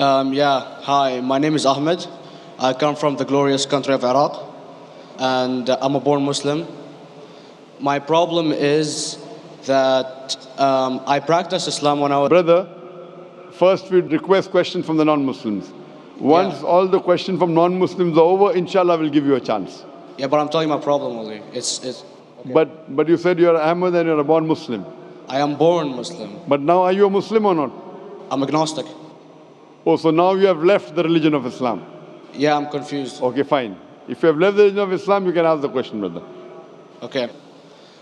Hi, my name is Ahmed. I come from the glorious country of Iraq, and I'm a born Muslim. My problem is that I practiced Islam when I was. Brother, first we request questions from the non-Muslims. Once all the questions from non-Muslims are over, inshallah we'll give you a chance. Yeah, but I'm telling you my problem only. It's okay. But you said you're Ahmed and you're a born Muslim. I am born Muslim. But now are you a Muslim or not? I'm agnostic. Oh, so now you have left the religion of Islam. Yeah, I'm confused. Okay, fine. If you have left the religion of Islam, you can ask the question, brother. Okay.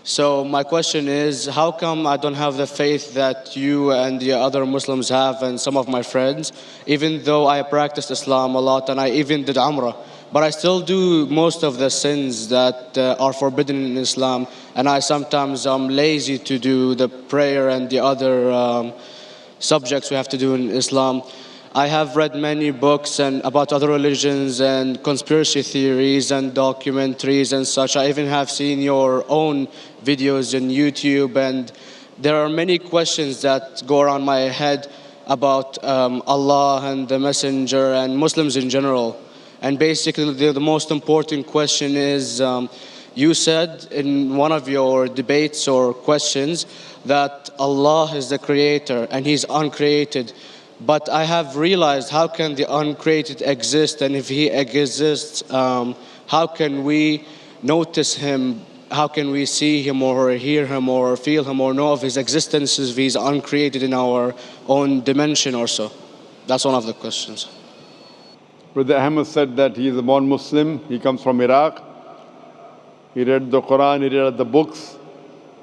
So my question is, how come I don't have the faith that you and the other Muslims have and some of my friends, even though I practiced Islam a lot and I even did Umrah, but I still do most of the sins that are forbidden in Islam, and I sometimes am lazy to do the prayer and the other subjects we have to do in Islam. I have read many books and about other religions and conspiracy theories and documentaries and such. I even have seen your own videos on YouTube, and there are many questions that go around my head about Allah and the Messenger and Muslims in general. And basically the most important question is, you said in one of your debates or questions that Allah is the creator and He's uncreated. But I have realized, how can the uncreated exist? And if He exists, how can we notice Him? How can we see Him or hear Him or feel Him or know of His existence if He's uncreated in our own dimension or so? That's one of the questions. Brother Ahmed said that he is a born Muslim. He comes from Iraq. He read the Quran, he read the books,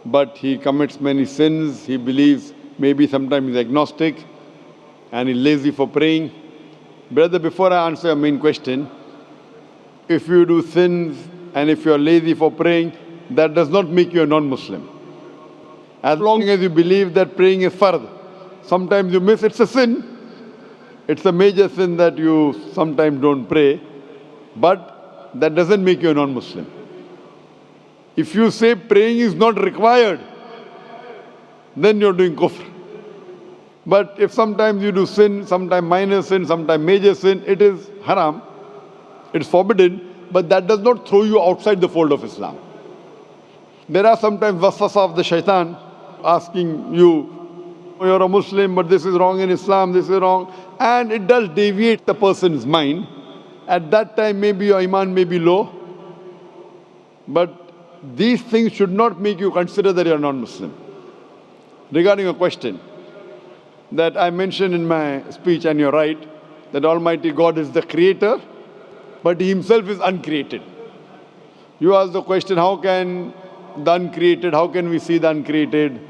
but he commits many sins. He believes maybe sometimes he's agnostic and he's lazy for praying. Brother, before I answer your main question, if you do sins and if you're lazy for praying, that does not make you a non-Muslim. As long as you believe that praying is fard, sometimes you miss, it's a sin. It's a major sin that you sometimes don't pray, but that doesn't make you a non-Muslim. If you say praying is not required, then you're doing kufr. But if sometimes you do sin, sometimes minor sin, sometimes major sin, it is haram, it's forbidden, but that does not throw you outside the fold of Islam. There are sometimes waswasa of the shaitan asking you, you're a Muslim, but this is wrong in Islam, this is wrong. And it does deviate the person's mind. At that time, maybe your iman may be low. But these things should not make you consider that you're non-Muslim. Regarding a question that I mentioned in my speech, and you're right, that Almighty God is the creator, but He Himself is uncreated. You ask the question, how can the uncreated, how can we see the uncreated?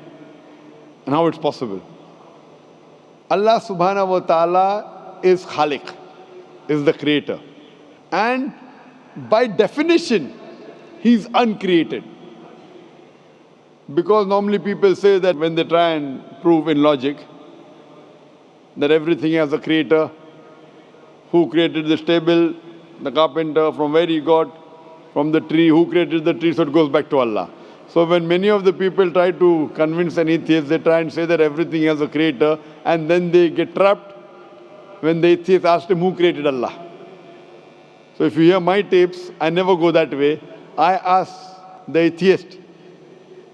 And how it's possible? Allah subhanahu wa ta'ala is Khaliq, is the creator. And by definition, He's uncreated. Because normally people say that when they try and prove in logic that everything has a creator, who created this table, the carpenter, from where he got, from the tree, who created the tree, so it goes back to Allah. So when many of the people try to convince an atheist, they try and say that everything has a creator, and then they get trapped when the atheist asked him, who created Allah? So if you hear my tapes, I never go that way. I ask the atheist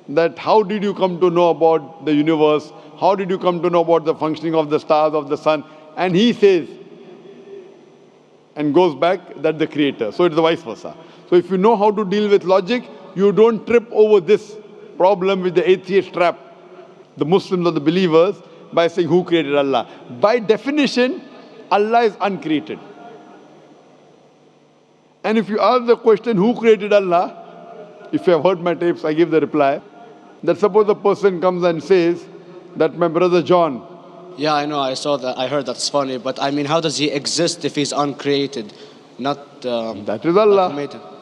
that how did you come to know about the universe? How did you come to know about the functioning of the stars, of the sun? And he says, and goes back, that the creator. So it's the vice versa. So if you know how to deal with logic, you don't trip over this problem with the atheist trap, the Muslims or the believers, by saying who created Allah. By definition, Allah is uncreated. And if you ask the question, who created Allah? If you have heard my tapes, I give the reply, that suppose a person comes and says that my brother John. Yeah, I know, I saw that, I heard that's funny, but I mean, how does He exist if He's uncreated? Not that is Allah.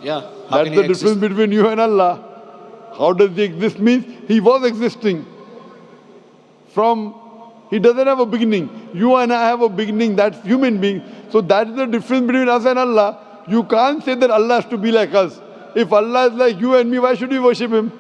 Yeah. That's the difference between you and Allah. How does He exist? Means He was existing. He doesn't have a beginning. You and I have a beginning, that's human being. So that's the difference between us and Allah. You can't say that Allah has to be like us. If Allah is like you and me, why should we worship Him?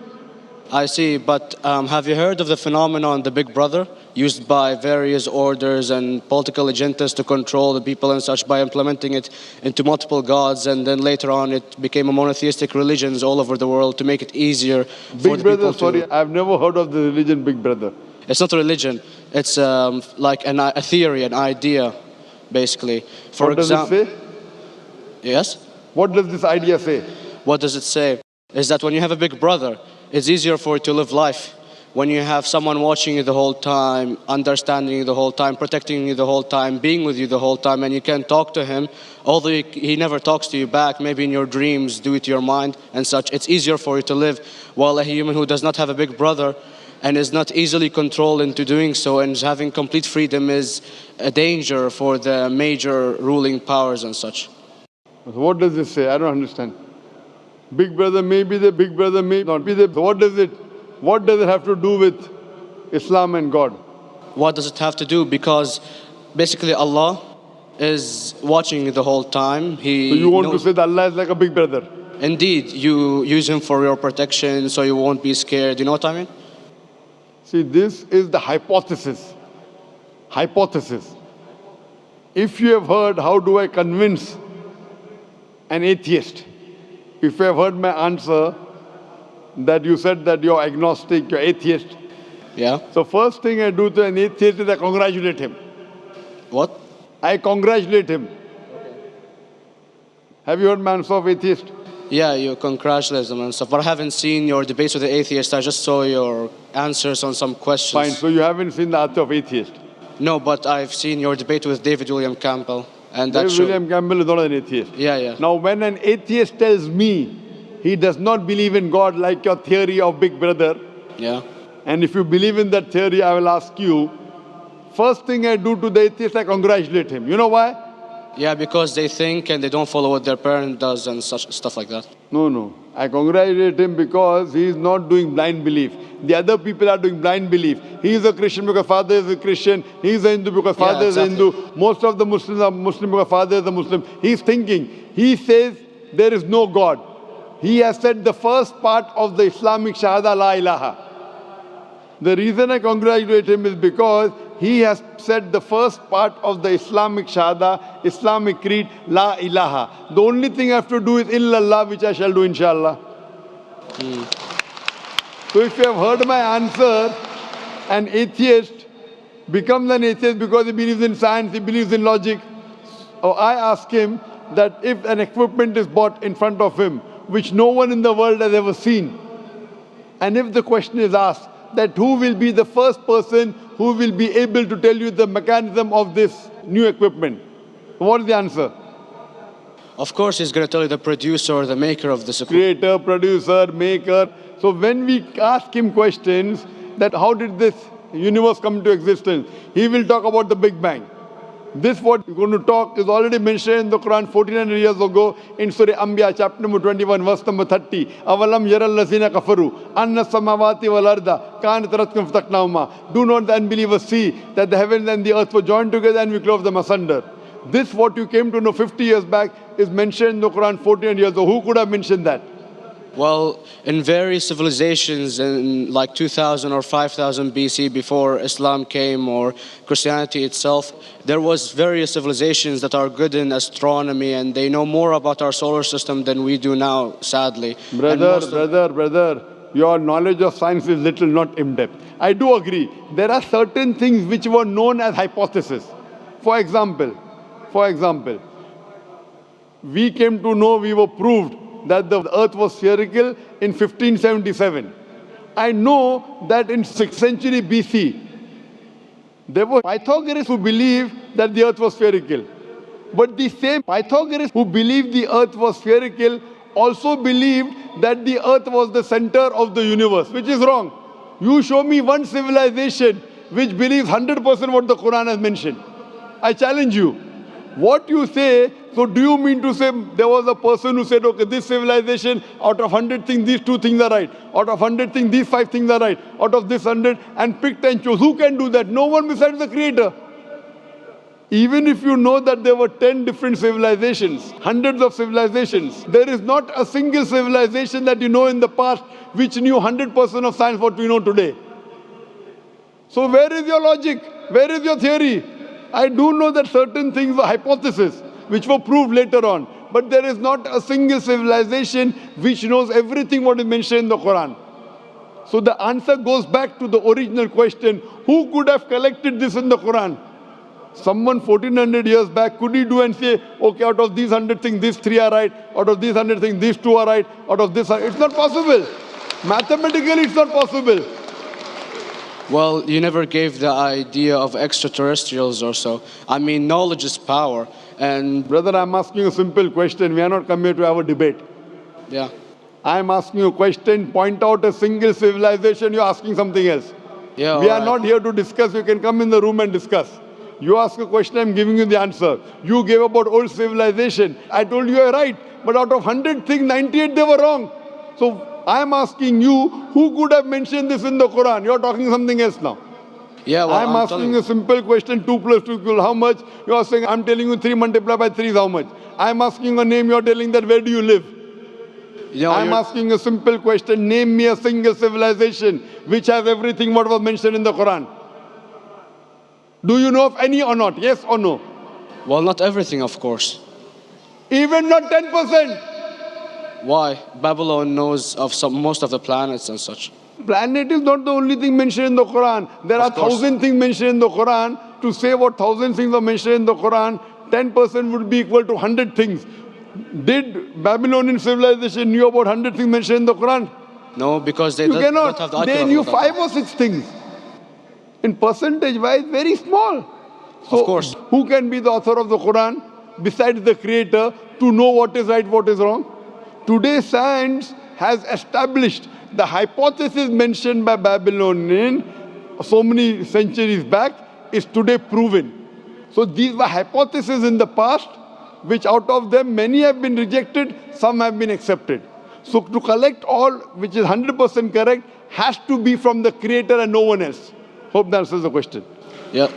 I see, but have you heard of the phenomenon, the Big Brother, used by various orders and political agendas to control the people and such by implementing it into multiple gods, and then later on it became a monotheistic religions all over the world to make it easier for Big the Brother, people to... sorry, I've never heard of the religion Big Brother. It's not a religion. It's like a theory, an idea, basically. For What does it example, say? yes. What does this idea say? What does it say? Is that when you have a big brother, it's easier for you to live life. When you have someone watching you the whole time, understanding you the whole time, protecting you the whole time, being with you the whole time, and you can talk to him, although he never talks to you back, maybe in your dreams, do it to your mind and such, it's easier for you to live. While a human who does not have a big brother and is not easily controlled into doing so and is having complete freedom is a danger for the major ruling powers and such. What does this say? I don't understand. Big Brother may be the Big Brother may not be the... What does it have to do with Islam and God? What does it have to do? Because basically Allah is watching you the whole time. So you want to knows... say that Allah is like a big brother? Indeed, you use him for your protection so you won't be scared. You know what I mean? See, this is the hypothesis. Hypothesis. If you have heard, how do I convince an atheist? If you have heard my answer, that you said that you're agnostic, you're atheist. Yeah. So first thing I do to an atheist is I congratulate him. What? I congratulate him. Have you heard my answer of atheist? Yeah, you congratulate them and stuff. But I haven't seen your debates with the atheist. I just saw your answers on some questions. Fine, so you haven't seen the answer of atheist? No, but I've seen your debate with David William Campbell. And that William Campbell is not an atheist. Yeah, yeah. Now, when an atheist tells me he does not believe in God like your theory of Big Brother, yeah, and if you believe in that theory, I will ask you, first thing I do to the atheist, I congratulate him. You know why? Yeah, because they think and they don't follow what their parent does and such stuff like that. No. I congratulate him because he is not doing blind belief. The other people are doing blind belief. He is a Christian because father is a Christian. He is a Hindu because father is a Hindu. Most of the Muslims are Muslim because father is a Muslim. He is thinking. He says there is no God. He has said the first part of the Islamic Shahada, La ilaha. The reason I congratulate him is because he has said the first part of the Islamic Shahada, Islamic Creed, La ilaha. The only thing I have to do is illallah, which I shall do inshallah. So if you have heard my answer, an atheist becomes an atheist because he believes in science, he believes in logic. Or I ask him that if an equipment is bought in front of him, which no one in the world has ever seen, and if the question is asked, that who will be the first person who will be able to tell you the mechanism of this new equipment? What is the answer? Of course, he's going to tell you the producer or the maker of this equipment. Creator, producer, maker. So when we ask him questions that how did this universe come into existence, he will talk about the Big Bang. This what we're going to talk is already mentioned in the Quran 1400 years ago in Surah Anbiya chapter number 21 verse number 30. Avalam yaral lazina kafaru anna samawati wal arda kanat ratkum fataknahuma. Do not the unbelievers see that the heavens and the earth were joined together and we clove them asunder. This what you came to know 50 years back is mentioned in the Quran 1400 years ago. Who could have mentioned that? Well, in various civilizations in like 2000 or 5000 BC before Islam came or Christianity itself, there was various civilizations that are good in astronomy and they know more about our solar system than we do now, sadly. Brother, your knowledge of science is little, not in-depth. I do agree. There are certain things which were known as hypotheses. For example, we came to know, we were proved that the earth was spherical in 1577. I know that in 6th century BC, there were Pythagoreans who believed that the earth was spherical. But the same Pythagoreans who believed the earth was spherical also believed that the earth was the center of the universe, which is wrong. You show me one civilization which believes 100% what the Quran has mentioned. I challenge you. What you say, so do you mean to say there was a person who said, okay, this civilization, out of 100 things, these 2 things are right. Out of 100 things, these 5 things are right. Out of this 100, and picked and chose. Who can do that? No one besides the Creator. Even if you know that there were 10 different civilizations, hundreds of civilizations, there is not a single civilization that you know in the past which knew 100% of science what we know today. So where is your logic? Where is your theory? I do know that certain things were hypotheses, which were proved later on. But there is not a single civilization which knows everything what is mentioned in the Quran. So the answer goes back to the original question, who could have collected this in the Quran? Someone 1400 years back, could he do and say, okay, out of these 100 things, these 3 are right, out of these 100 things, these 2 are right, out of this, it's not possible. Mathematically, it's not possible. Well, you never gave the idea of extraterrestrials or so. I mean, knowledge is power. And Brother, I'm asking a simple question. We are not come here to have a debate. yeah. I'm asking you a question. Point out a single civilization. You're asking something else. Yeah, We are alright. not here to discuss. You can come in the room and discuss. You ask a question, I'm giving you the answer. You gave about old civilization. I told you you're right. But out of 100 things, 98 they were wrong. So I'm asking you, who could have mentioned this in the Quran? You're talking something else now. Yeah, well, I'm asking a simple question, 2 plus 2 equal how much? You're saying, I'm telling you 3 multiplied by 3 is how much? I'm asking a name, you're telling that where do you live? I'm asking a simple question, name me a single civilization which has everything what was mentioned in the Quran. Do you know of any or not? Yes or no? Well, not everything, of course. Even not 10%. Why? Babylon knows of most of the planets and such. Planet is not the only thing mentioned in the Quran. There are 1,000 things mentioned in the Quran. To say what 1,000 things are mentioned in the Quran, 10% would be equal to 100 things. Did Babylonian civilization knew about 100 things mentioned in the Quran? No, because they You don't cannot. have the They IQ knew of that. 5 or 6 things. In percentage wise, very small. So Of course. who can be the author of the Quran besides the creator to know what is right, what is wrong? Today science has established the hypothesis mentioned by Babylonian so many centuries back is today proven. So these were hypotheses in the past, which out of them many have been rejected, some have been accepted. So to collect all which is 100% correct has to be from the creator and no one else. Hope that answers the question. Yeah.